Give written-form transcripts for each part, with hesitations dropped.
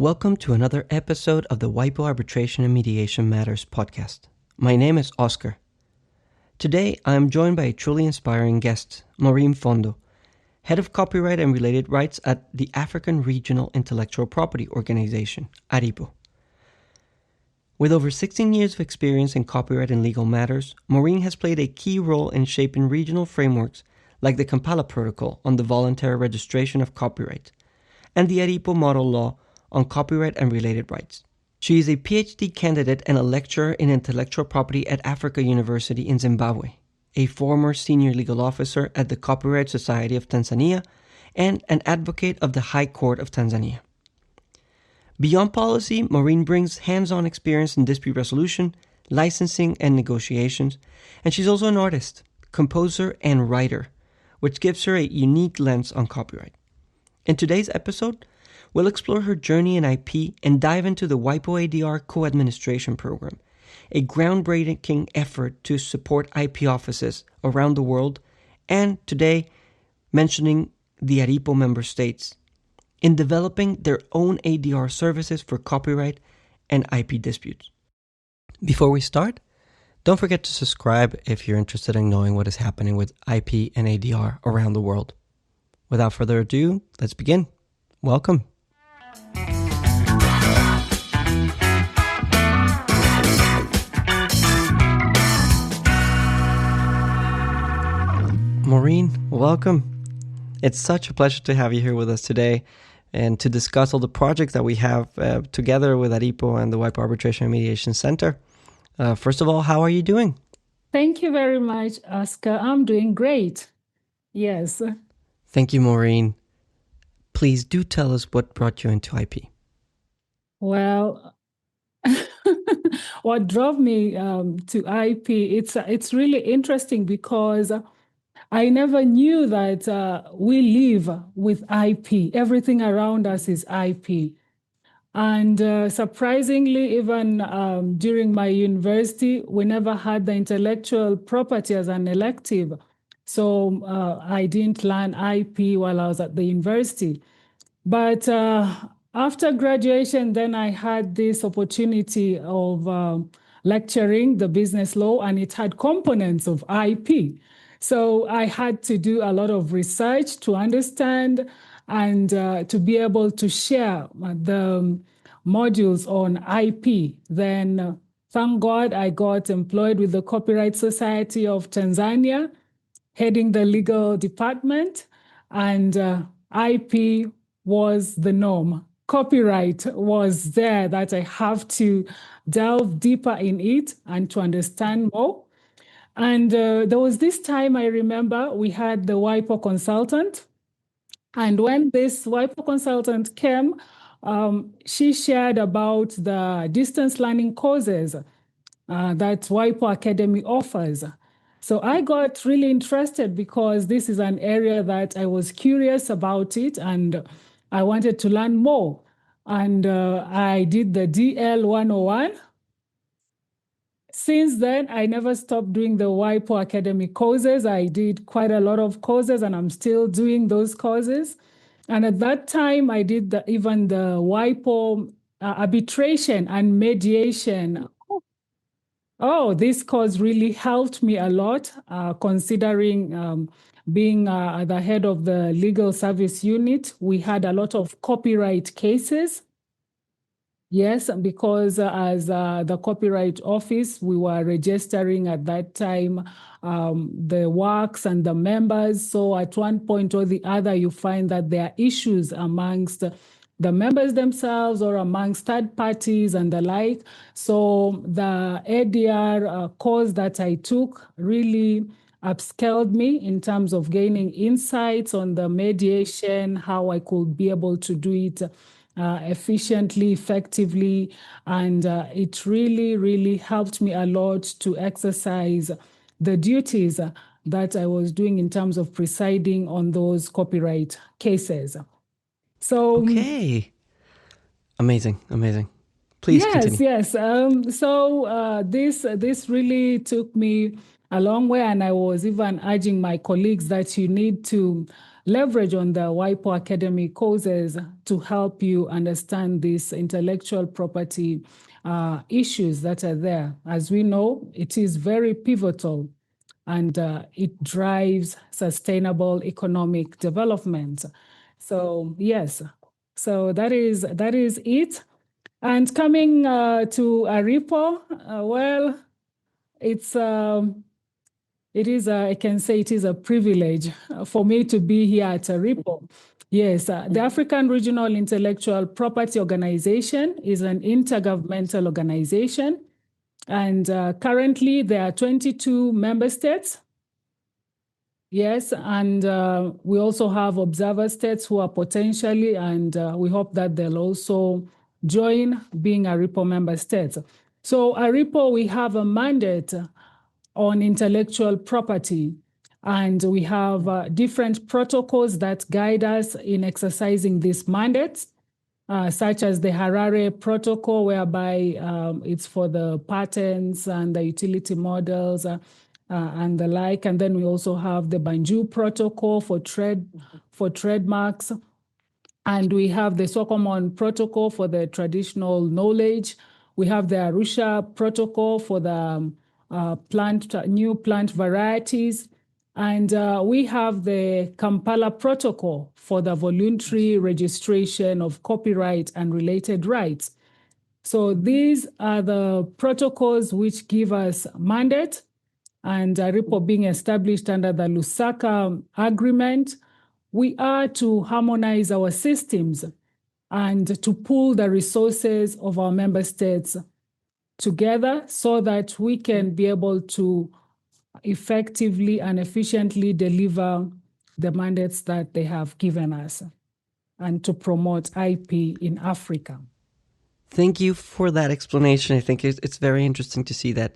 Welcome to another episode of the WIPO Arbitration and Mediation Matters podcast. My name is Oscar. Today, I am joined by a truly inspiring guest, Maureen Fondo, Head of Copyright and Related Rights at the African Regional Intellectual Property Organization, ARIPO. With over 16 years of experience in copyright and legal matters, Maureen has played a key role in shaping regional frameworks like the Kampala Protocol on the voluntary registration of copyright and the ARIPO Model Law on copyright and related rights. She is a PhD candidate and a lecturer in intellectual property at Africa University in Zimbabwe, a former senior legal officer at the Copyright Society of Tanzania, and an advocate of the High Court of Tanzania. Beyond policy, Maureen brings hands-on experience in dispute resolution, licensing, and negotiations, and she's also an artist, composer, and writer, which gives her a unique lens on copyright. In today's episode, we'll explore her journey in IP and dive into the WIPO ADR co-administration program, a groundbreaking effort to support IP offices around the world, and today, mentioning the ARIPO member states in developing their own ADR services for copyright and IP disputes. Before we start, don't forget to subscribe if you're interested in knowing what is happening with IP and ADR around the world. Without further ado, let's begin. Welcome. Maureen, welcome. It's such a pleasure to have you here with us today and to discuss all the projects that we have together with ARIPO and the WIPO Arbitration and Mediation Center. First of all, how are you doing? Thank you very much, Oscar. I'm doing great. Yes. Thank you, Maureen. Please do tell us what brought you into IP. Well, what drove me to IP, it's really interesting because I never knew that we live with IP. Everything around us is IP. And surprisingly, even during my university, we never had the intellectual property as an elective. So I didn't learn IP while I was at the university. But after graduation, then I had this opportunity of lecturing the business law, and it had components of IP. So I had to do a lot of research to understand and to be able to share the modules on IP. Then, thank God, I got employed with the Copyright Society of Tanzania, heading the legal department, and IP was the norm. Copyright was there that I have to delve deeper in it and to understand more. And there was this time I remember we had the WIPO consultant. And when this WIPO consultant came, she shared about the distance learning courses that WIPO Academy offers. So I got really interested because this is an area that I was curious about it and I wanted to learn more. And I did the DL 101. Since then, I never stopped doing the WIPO Academy courses. I did quite a lot of courses and I'm still doing those courses. And at that time, I did even the WIPO arbitration and mediation. Oh, this course really helped me a lot, considering being the head of the legal service unit. We had a lot of copyright cases. Yes, because as the Copyright Office, we were registering at that time the works and the members. So at one point or the other, you find that there are issues amongst the members themselves or amongst third parties and the like. So the ADR course that I took really upscaled me in terms of gaining insights on the mediation, how I could be able to do it efficiently, effectively, and it really, really helped me a lot to exercise the duties that I was doing in terms of presiding on those copyright cases. So okay, amazing. Please continue. Yes. So this really took me a long way, and I was even urging my colleagues that you need to leverage on the WIPO Academy courses to help you understand these intellectual property issues that are there. As we know, it is very pivotal and it drives sustainable economic development. So yes, so that is it. And coming to ARIPO, well, it's it is I can say it is a privilege for me to be here at ARIPO. Yes, the African Regional Intellectual Property Organization is an intergovernmental organization, and currently there are 22 member states. Yes, and we also have observer states who are potentially, and we hope that they'll also join being ARIPO member states. So ARIPO, we have a mandate on intellectual property, and we have different protocols that guide us in exercising these mandates. Such as the Harare Protocol, whereby it's for the patents and the utility models and the like. And then we also have the Banjul Protocol for trademarks. And we have the Sokomon Protocol for the traditional knowledge. We have the Arusha Protocol for the new plant varieties. And we have the Kampala Protocol for the voluntary registration of copyright and related rights. So these are the protocols which give us mandate, and ARIPO being established under the Lusaka Agreement, we are to harmonize our systems and to pool the resources of our member states together so that we can be able to effectively and efficiently deliver the mandates that they have given us and to promote IP in Africa. Thank you for that explanation. I think it's very interesting to see that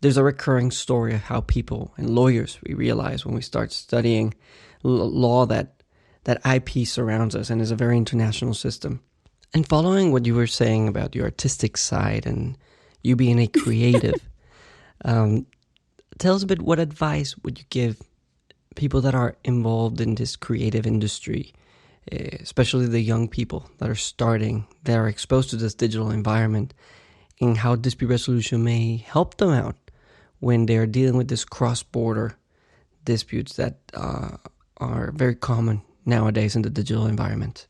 there's a recurring story of how people and lawyers, we realize when we start studying law, that IP surrounds us and is a very international system. And following what you were saying about your artistic side and you being a creative, tell us a bit, what advice would you give people that are involved in this creative industry, especially the young people that are starting, that are exposed to this digital environment, and how dispute resolution may help them out when they're dealing with this cross-border disputes that are very common nowadays in the digital environment?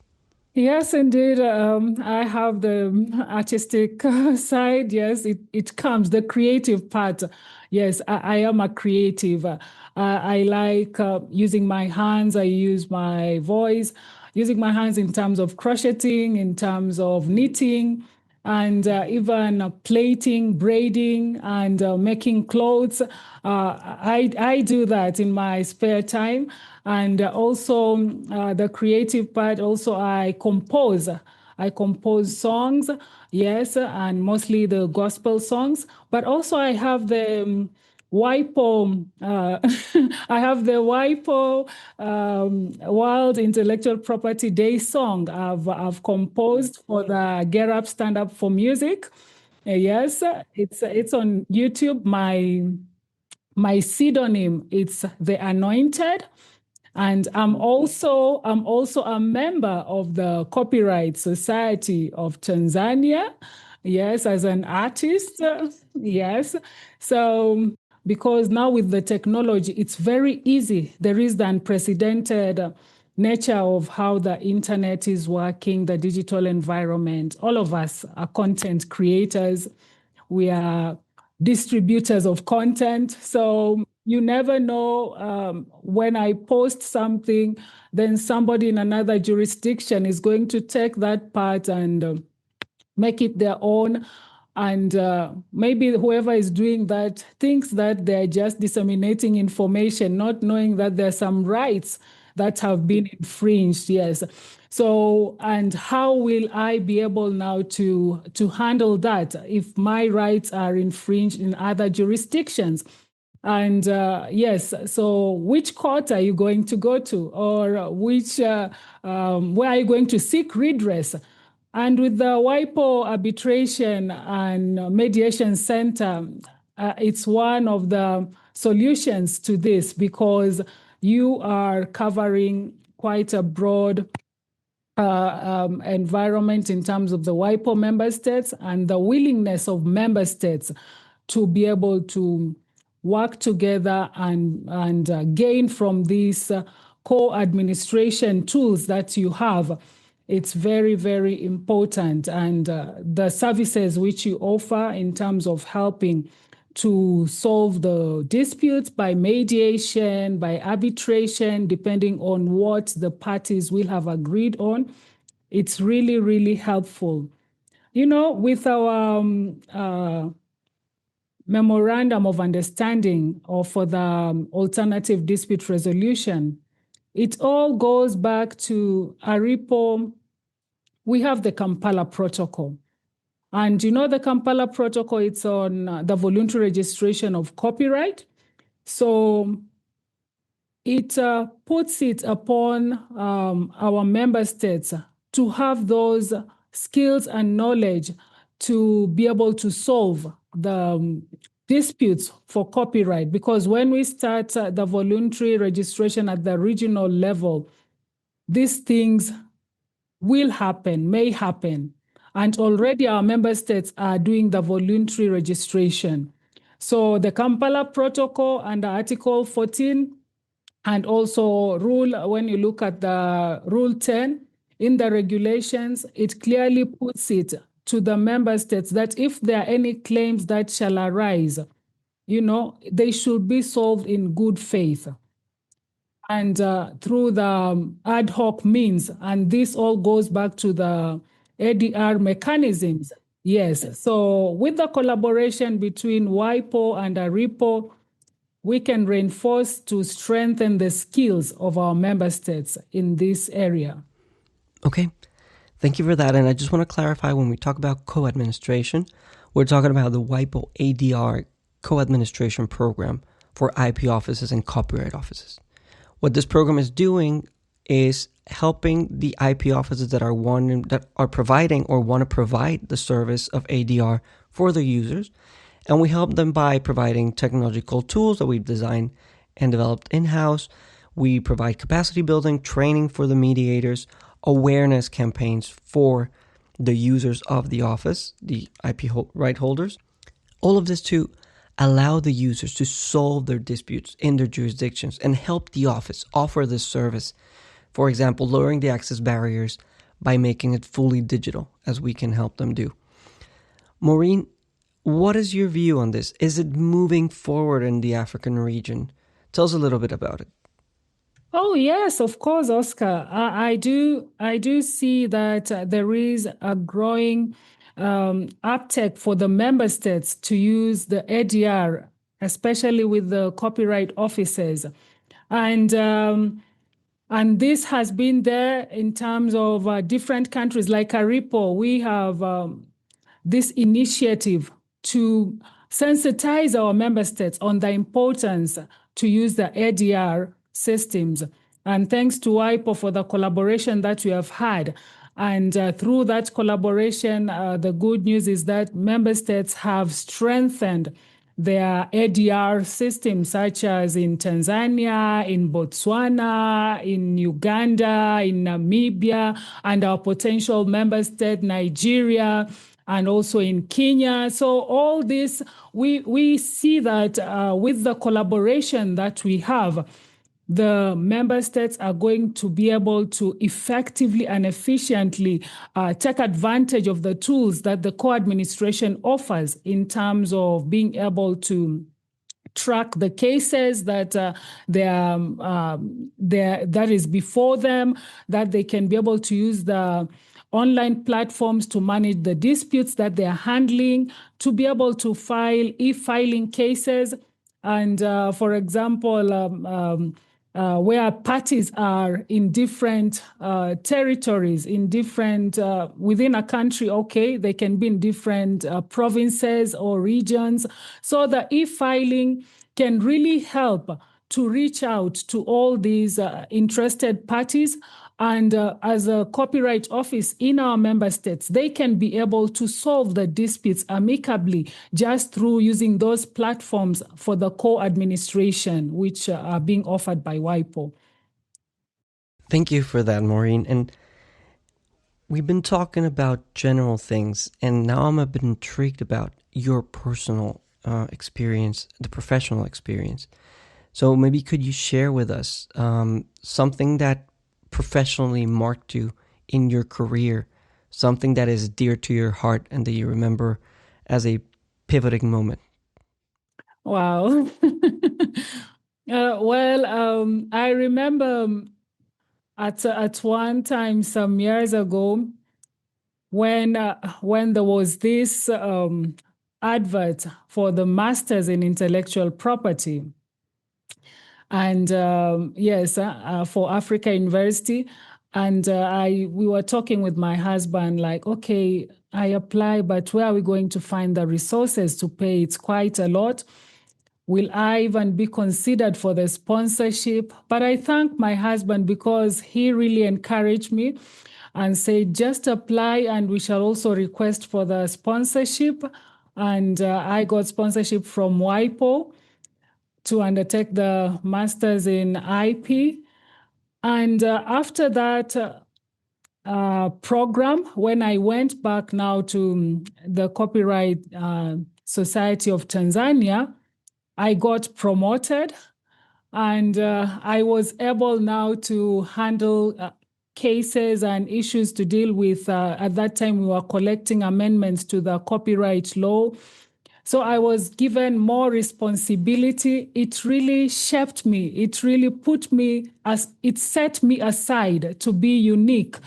Yes, indeed. I have the artistic side. Yes, it comes, the creative part. Yes, I am a creative. I like using my hands. I use my voice, using my hands in terms of crocheting, in terms of knitting, and even plaiting, braiding, and making clothes. I do that in my spare time. And also the creative part, also I compose. I compose songs, yes, and mostly the gospel songs. But also I have the WIPO, I have the WIPO World Intellectual Property Day song I've composed for the Get Up, Stand Up for Music. Yes, it's on YouTube. My pseudonym, it's The Anointed. And I'm also a member of the Copyright Society of Tanzania. Yes, as an artist. Yes. So because now with the technology, it's very easy. There is the unprecedented nature of how the internet is working, the digital environment. All of us are content creators. We are distributors of content. So you never know when I post something, then somebody in another jurisdiction is going to take that part and make it their own. And maybe whoever is doing that thinks that they're just disseminating information, not knowing that there are some rights that have been infringed. Yes. So, and how will I be able now to handle that if my rights are infringed in other jurisdictions? And yes, so which court are you going to go to, or where are you going to seek redress? And with the WIPO Arbitration and Mediation Center, it's one of the solutions to this because you are covering quite a broad environment in terms of the WIPO member states and the willingness of member states to be able to work together and gain from these co-administration tools that you have. It's very, very important. And the services which you offer in terms of helping to solve the disputes by mediation, by arbitration, depending on what the parties will have agreed on. It's really, really helpful. With our memorandum of understanding or for the alternative dispute resolution, it all goes back to ARIPO. We have the Kampala Protocol. And the Kampala Protocol, it's on the voluntary registration of copyright. So it puts it upon our member states to have those skills and knowledge to be able to solve the disputes for copyright. Because when we start the voluntary registration at the regional level, these things will happen, may happen. And already our member states are doing the voluntary registration. So the Kampala Protocol under Article 14 and also when you look at the Rule 10 in the regulations, it clearly puts it to the member states that if there are any claims that shall arise, they should be solved in good faith and through the ad hoc means. And this all goes back to the ADR mechanisms. Yes. So with the collaboration between WIPO and ARIPO, we can reinforce to strengthen the skills of our member states in this area. Okay. Thank you for that. And I just want to clarify, when we talk about co-administration, we're talking about the WIPO ADR co-administration program for IP offices and copyright offices. What this program is doing is helping the IP offices that are providing or want to provide the service of ADR for their users. And we help them by providing technological tools that we've designed and developed in-house. We provide capacity building, training for the mediators, awareness campaigns for the users of the office, the IP right holders. All of this to allow the users to solve their disputes in their jurisdictions and help the office offer this service. For example, lowering the access barriers by making it fully digital, as we can help them do. Maureen, what is your view on this? Is it moving forward in the African region? Tell us a little bit about it. Oh, yes, of course, Oscar. I do see that there is a growing uptake for the member states to use the ADR, especially with the copyright offices. And this has been there in terms of different countries like ARIPO. We have this initiative to sensitize our member states on the importance to use the ADR systems. And thanks to WIPO for the collaboration that we have had. And through that collaboration, the good news is that member states have strengthened their ADR systems, such as in Tanzania, in Botswana, in Uganda, in Namibia, and our potential member state, Nigeria, and also in Kenya. So all this, we see that with the collaboration that we have, the member states are going to be able to effectively and efficiently take advantage of the tools that the co-administration offers in terms of being able to track the cases that that is before them, that they can be able to use the online platforms to manage the disputes that they are handling, to be able to file e-filing cases. And for example, where parties are in different territories, in different, within a country, okay, they can be in different provinces or regions. So the e-filing can really help to reach out to all these interested parties. And as a copyright office in our member states, they can be able to solve the disputes amicably just through using those platforms for the co-administration, which are being offered by WIPO. Thank you for that, Maureen. And we've been talking about general things, and now I'm a bit intrigued about your personal experience, the professional experience. So maybe could you share with us something that professionally marked you in your career, something that is dear to your heart and that you remember as a pivoting moment? Wow. I remember at one time some years ago when there was this advert for the Masters in Intellectual Property, and yes, for Africa University, and I we were talking with my husband like, okay, I apply, but where are we going to find the resources to pay? It's quite a lot. Will I even be considered for the sponsorship? But I thank my husband because he really encouraged me and said, just apply and we shall also request for the sponsorship. And I got sponsorship from WIPO to undertake the master's in IP. And after that program, when I went back now to the Copyright Society of Tanzania, I got promoted and I was able now to handle cases and issues to deal with. At that time, we were collecting amendments to the copyright law. So I was given more responsibility. It really shaped me. It really it set me aside to be unique.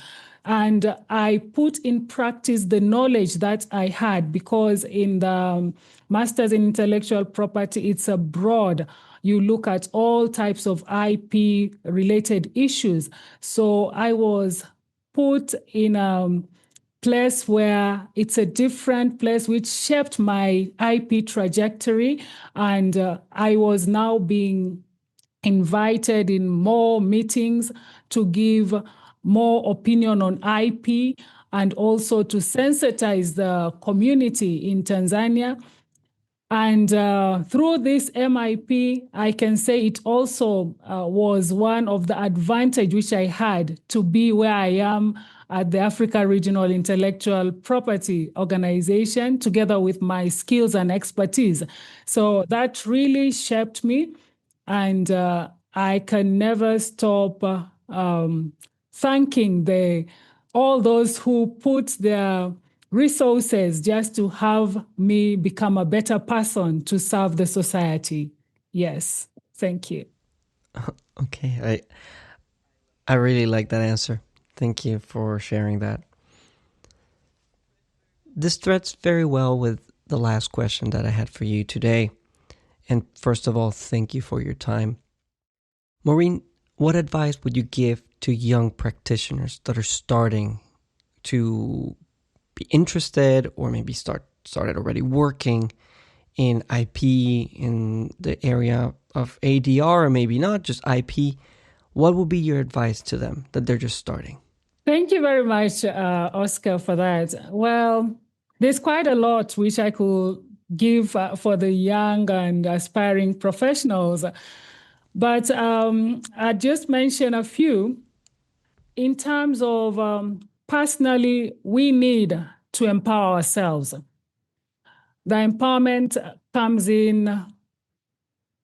And I put in practice the knowledge that I had because in the Masters in Intellectual Property, it's a broad. You look at all types of IP related issues. So I was put in a place where it's a different place which shaped my IP trajectory. And I was now being invited in more meetings to give more opinion on IP and also to sensitize the community in Tanzania. And through this MIP, I can say it also was one of the advantage which I had to be where I am at the Africa Regional Intellectual Property Organization, together with my skills and expertise. So that really shaped me, and I can never stop thanking all those who put their resources just to have me become a better person to serve the society. Yes, thank you. Okay, I really like that answer. Thank you for sharing that. This threads very well with the last question that I had for you today. And first of all, thank you for your time. Maureen, what advice would you give to young practitioners that are starting to be interested or maybe started already working in IP in the area of ADR or maybe not, just IP? What would be your advice to them that they're just starting? Thank you very much, Oscar, for that. Well, there's quite a lot which I could give for the young and aspiring professionals, but I just mentioned a few. In terms of personally, we need to empower ourselves. The empowerment comes in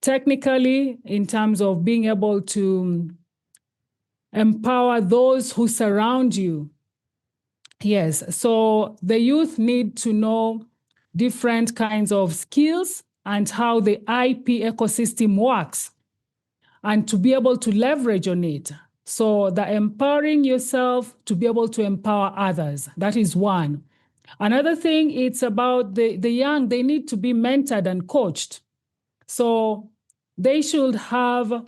technically in terms of being able to empower those who surround you. Yes, so the youth need to know different kinds of skills and how the IP ecosystem works and to be able to leverage on it. So the empowering yourself to be able to empower others, that is one. Another thing, it's about the young, they need to be mentored and coached. So they should have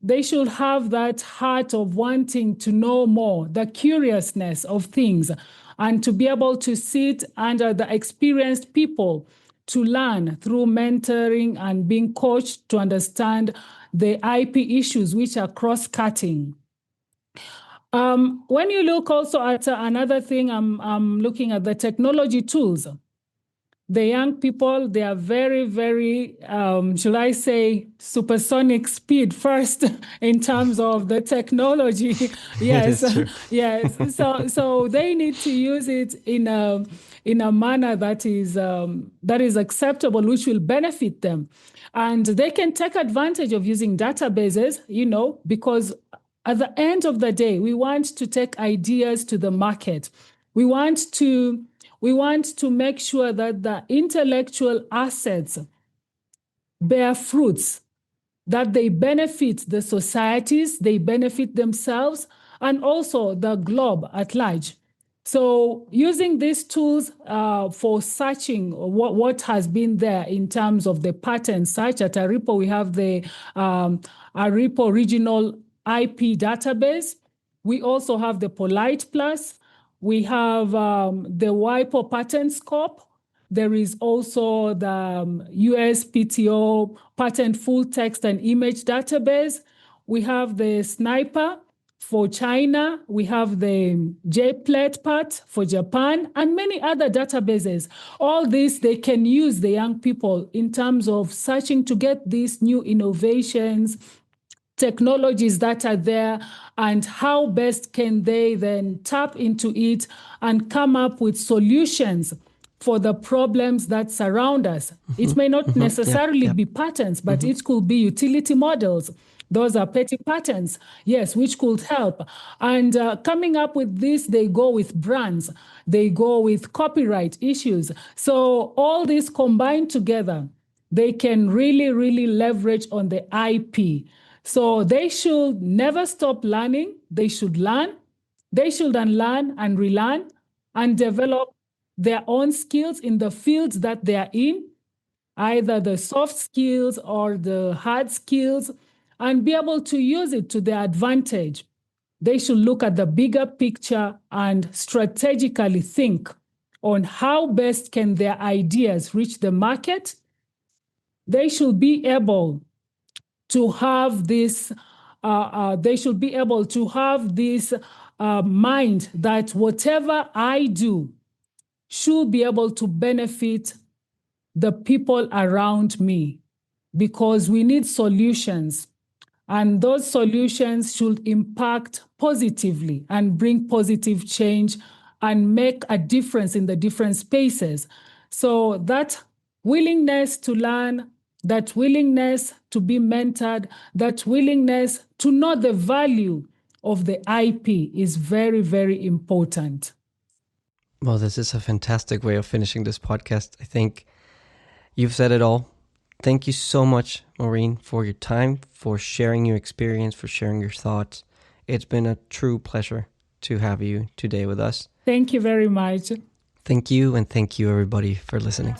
that heart of wanting to know more, the curiousness of things, and to be able to sit under the experienced people to learn through mentoring and being coached to understand the IP issues which are cross-cutting. When you look also at another thing, I'm looking at the technology tools. The young people, they are very, very, should I say, supersonic speed first in terms of the technology. It Yes, is true. yes. So they need to use it in a manner that is acceptable, which will benefit them. And they can take advantage of using databases, because at the end of the day, we want to take ideas to the market. We want to make sure that the intellectual assets bear fruits, that they benefit the societies, they benefit themselves, and also the globe at large. So using these tools for searching what has been there in terms of the pattern search, at ARIPO, we have the ARIPO Regional IP database. We also have the Polite Plus. We have the WIPO patent scope. There is also the USPTO patent full text and image database. We have the Sniper for China. We have the JPLET for Japan and many other databases. All this they can use, the young people, in terms of searching to get these new innovations, technologies that are there, and how best can they then tap into it and come up with solutions for the problems that surround us. It may not necessarily be patents, but it could be utility models. Those are petty patents, yes, which could help. And coming up with this, they go with brands, they go with copyright issues. So all this combined together, they can really, really leverage on the IP. So they should never stop learning. They should learn. They should unlearn and relearn and develop their own skills in the fields that they are in, either the soft skills or the hard skills, and be able to use it to their advantage. They should look at the bigger picture and strategically think on how best can their ideas reach the market. They should be able to have this mind that whatever I do should be able to benefit the people around me, because we need solutions. And those solutions should impact positively and bring positive change and make a difference in the different spaces. So that willingness to learn, that willingness to be mentored, that willingness to know the value of the IP is very, very important. Well, this is a fantastic way of finishing this podcast. I think you've said it all. Thank you so much, Maureen, for your time, for sharing your experience, for sharing your thoughts. It's been a true pleasure to have you today with us. Thank you very much. Thank you, and thank you, everybody, for listening.